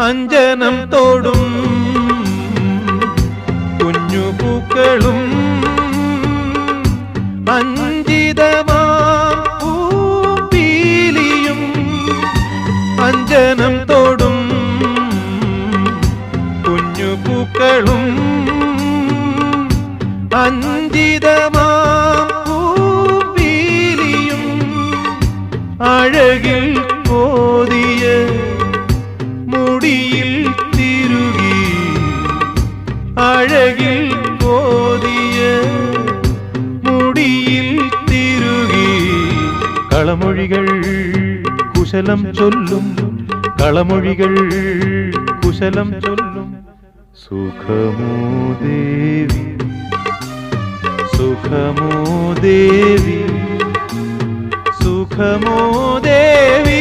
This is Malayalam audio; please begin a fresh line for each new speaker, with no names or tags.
അഞ്ജനം തോടും കുഞ്ഞു പൂക്കളും അഞ്ജിതമാം പൂപ്പീലിയും അഞ്ജനം തോടും കുഞ്ഞു പൂക്കളും അഞ്ജിതമാം പൂപ്പീലിയും അഴകിൽ കോതിയ മുടിയിൽ തിരുകി അഴകിൽ കോതിയ മുടിയിൽ തിരുകി കളമൊഴികൾ കുശലം ചൊല്ലും കളമൊഴികൾ കുശലം ചൊല്ലും സുഖമോ ദേവി സുഖമോ ദേവി സുഖമോ ദേവി